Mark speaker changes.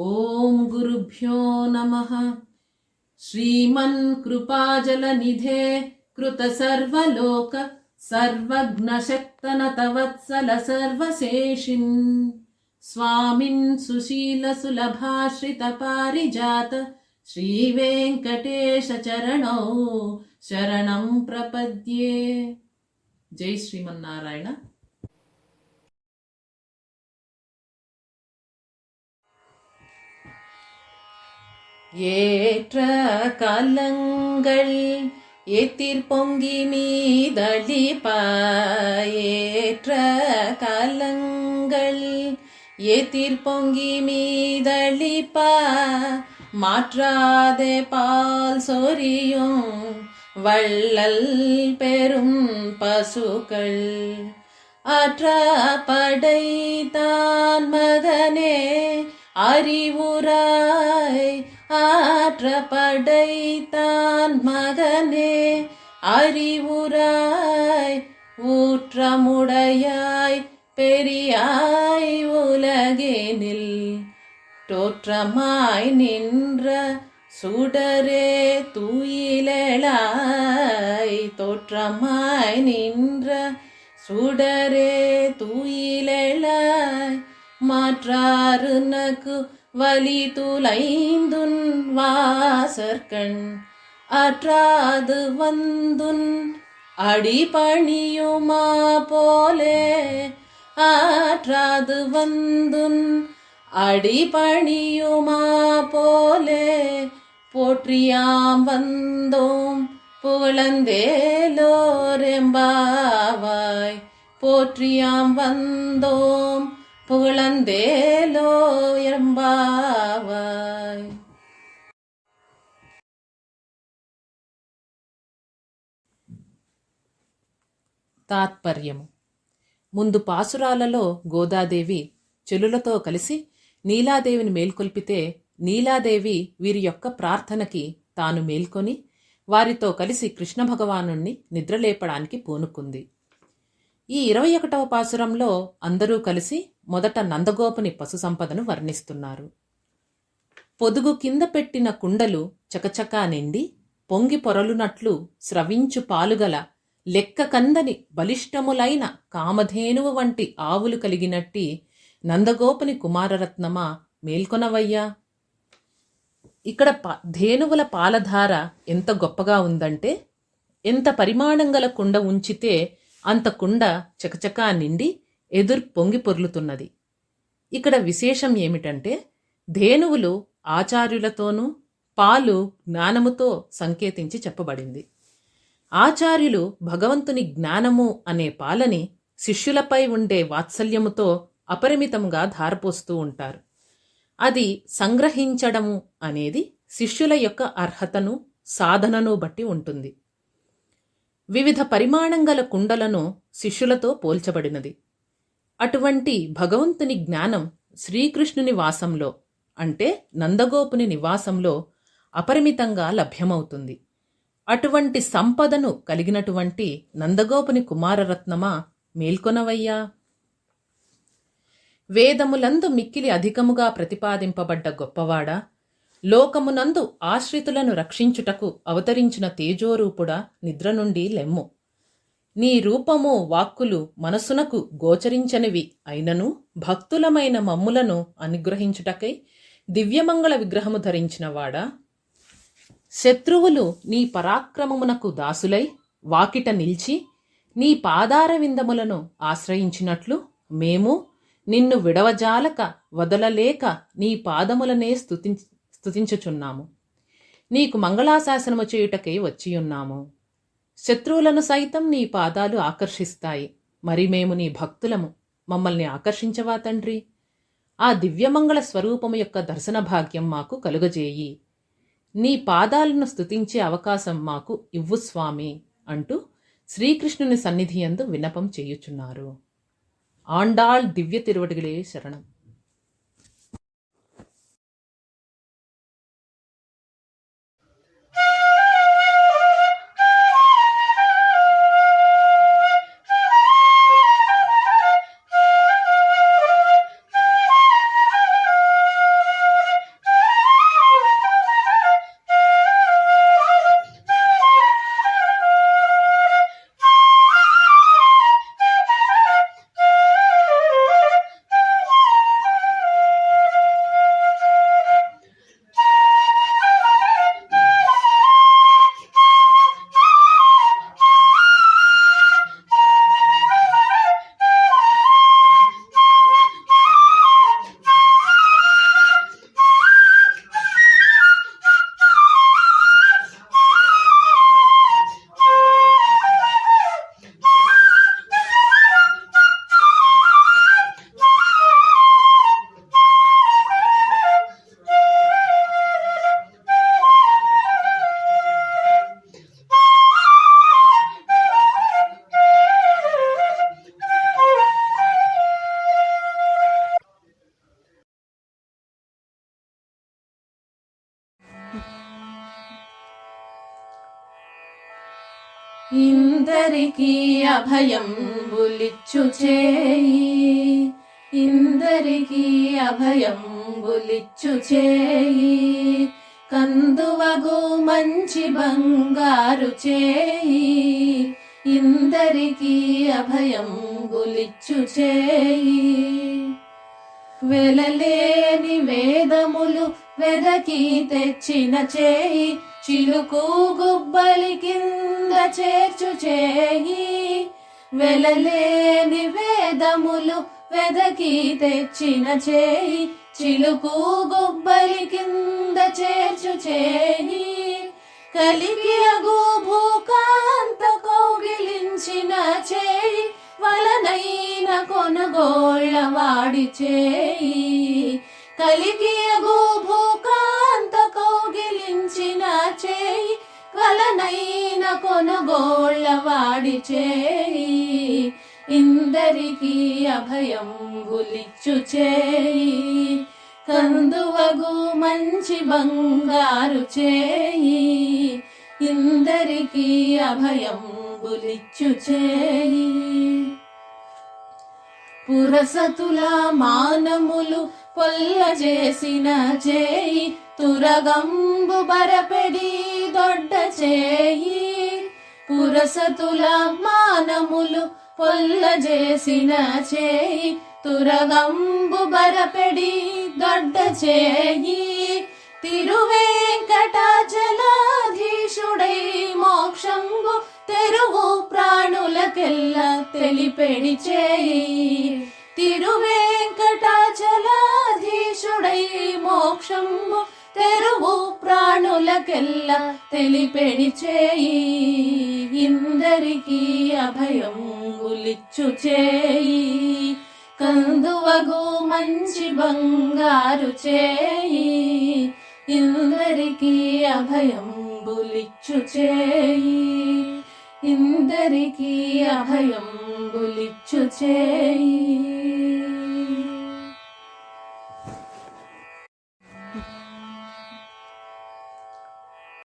Speaker 1: ఓం గురుభ్యో నమః. శ్రీమన్కృపాజలనిధే కృత సర్వలోక సర్వజ్ఞశక్తనతవత్సల సర్వశేషిన్ స్వామిన్ సుశీల సులభాశ్రిత పారిజాత శ్రీవేంకటేశ చరణౌ శరణం ప్రపద్యే. జై శ్రీమన్నారాయణ. ஏற்ற கலங்கள் எத்திர் பொங்கி மீதளிப்பா, ஏற்ற கலங்கள் எத்திர் பொங்கி மீதளிப்பா, மாற்றாதே பால் சொரியும் வள்ளல் பெரும் பசுக்கள், ஆற்ற படைத்தான் மகனே அறிவுராய், ஆற்ற படைத்தான் மகனே அறிவுராய், ஊற்றமுடையாய் பெரியாய் உலகினில் தோற்றமாய் நின்ற சுடரே தூயிலெழாய், தோற்றமாய் நின்ற சுடரே தூயிலெழாய், மாற்றாருனக்கு வலி துளைந்துன் வாசற்கண் ஆற்றாது வந்துன் அடிபணியுமா போலே, ஆற்றாது வந்துன் அடிபணியுமா போலே, போற்றியாம் வந்தோம் புகழந்தேலோரெம்பாவாய், போற்றியாம் வந்தோம் புகழந்தேலோ எம்பாவாய். తాత్పర్యము. ముందు పాసురాలలో గోదాదేవి చెలులతో కలిసి నీలాదేవిని మేల్కొల్పితే, నీలాదేవి వీరి యొక్క ప్రార్థనకి తాను మేల్కొని వారితో కలిసి కృష్ణ భగవానుణ్ణి నిద్రలేపడానికి పూనుకుంది. ఈ 21వ పాసురంలో అందరూ కలిసి మొదట నందగోపుని పశు సంపదను వర్ణిస్తున్నారు. పొదుగు కింద పెట్టిన కుండలు చకచకా నిండి పొంగి పొరలునట్లు స్రవించు పాలుగల లెక్క కందని బలిష్టములైన కామధేనువు వంటి ఆవులు కలిగినట్టి నందగోపుని కుమారరత్నమా మేల్కొనవయ్యా. ఇక్కడ ధేనువుల పాలధార ఎంత గొప్పగా ఉందంటే, ఎంత పరిమాణం గల కుండ ఉంచితే అంత కుండ చకచకా నిండి ఎదురు పొంగి పొర్లుతున్నది. ఇక్కడ విశేషం ఏమిటంటే, ధేనువులు ఆచార్యులతోనూ పాలు జ్ఞానముతో సంకేతించి చెప్పబడింది. ఆచార్యులు భగవంతుని జ్ఞానము అనే పాలని శిష్యులపై ఉండే వాత్సల్యముతో అపరిమితంగా ధారపోస్తూ ఉంటారు. అది సంగ్రహించడము అనేది శిష్యుల యొక్క అర్హతను సాధనను బట్టి ఉంటుంది. వివిధ పరిమాణం గల కుండలను శిష్యులతో పోల్చబడినది. అటువంటి భగవంతుని జ్ఞానం శ్రీకృష్ణుని వాసంలో అంటే నందగోపుని నివాసంలో అపరిమితంగా లభ్యమవుతుంది. అటువంటి సంపదను కలిగినటువంటి నందగోపుని కుమారరత్నమా మేల్కొనవయ్యా. వేదములందు మిక్కిలి అధికముగా ప్రతిపాదింపబడ్డ గొప్పవాడా, లోకమునందు ఆశ్రితులను రక్షించుటకు అవతరించిన తేజోరూపుడా, నిద్ర నుండి లెమ్ము. నీ రూపము వాక్కులు మనసునకు గోచరించనివి అయినను భక్తులమైన మమ్ములను అనుగ్రహించుటకై దివ్యమంగళ విగ్రహము ధరించినవాడా, శత్రువులు నీ పరాక్రమమునకు దాసులై వాకిట నిలిచి నీ పాదార విందములను ఆశ్రయించినట్లు మేము నిన్ను విడవజాలక వదలలేక నీ పాదములనే స్తుతించుచున్నాము. నీకు మంగళాశాసనము చేయుటకై వచ్చియున్నాము. శత్రువులను సైతం నీ పాదాలు ఆకర్షిస్తాయి. మరి మేము నీ భక్తులము, మమ్మల్ని ఆకర్షించవా తండ్రి. ఆ దివ్యమంగళ స్వరూపము యొక్క దర్శన భాగ్యం మాకు కలుగజేయి. నీ పాదాలను స్తుతించే అవకాశం మాకు ఇవ్వు స్వామి అంటూ శ్రీకృష్ణుని సన్నిధియందు విన్నపం చేయుచున్నారు. ఆండాళ్ దివ్య తిరువడిగలే శరణం. ఇందరికీ అభయం బులిచ్చు చేయి, ఇందరికీ అభయం బులిచ్చు చేయి, కందువగు మంచి బంగారు చేయి, ఇందరికీ అభయం బులిచ్చు చేయి. వెలలేని వేదములు వెదకి తెచ్చిన చేయి, చిలుకు గుబ్బలి కింద చేర్చు చేయి. వెలలేని వేదములు వెదకి తెచ్చిన చేయి, చిలుకు గుబ్బలి కింద చేర్చు చేయి. కలిగి అగు భూకాంత కౌగిలించిన చేయి, వలనైన కొనుగోళ్ళ వాడి చేయి. కలిగి అగు భూకాంత కౌగిలించిన చేయి, వలనైన కొనుగోళ్ళ వాడి చేయి. ఇందరికీ అభయం బులిచ్చు చేయి, కందువగు మంచి బంగారు చేయి, ఇందరికీ అభయం బులిచ్చు చేయి. పురసతుల మానములు పొల్ల చేసిన చేయి, తురగంబు బరపెడి దొడ్డ చేయి. పురసతుల మానములు పొల్ల చేసిన చేయి, తురగంబు బరపెడి దొడ్డ చేయి. తిరువేంకటాచలాధీశుడై మోక్షంబు తెరువు ప్రాణులకెల్ల తెలిపెడి చేయి. తిరువేంకటాచలాధీశుడై మోక్షంబు తెరువు ప్రాణులకెల్ల తెలిపెడి చేయి. ఇందరికీ అభయం బులిచ్చు చేయి, కందువగు మంచి బంగారు చేయి, ఇందరికీ అభయం బులిచ్చు చేయి, ఇందరికీ అభయం బులిచ్చు చేయి.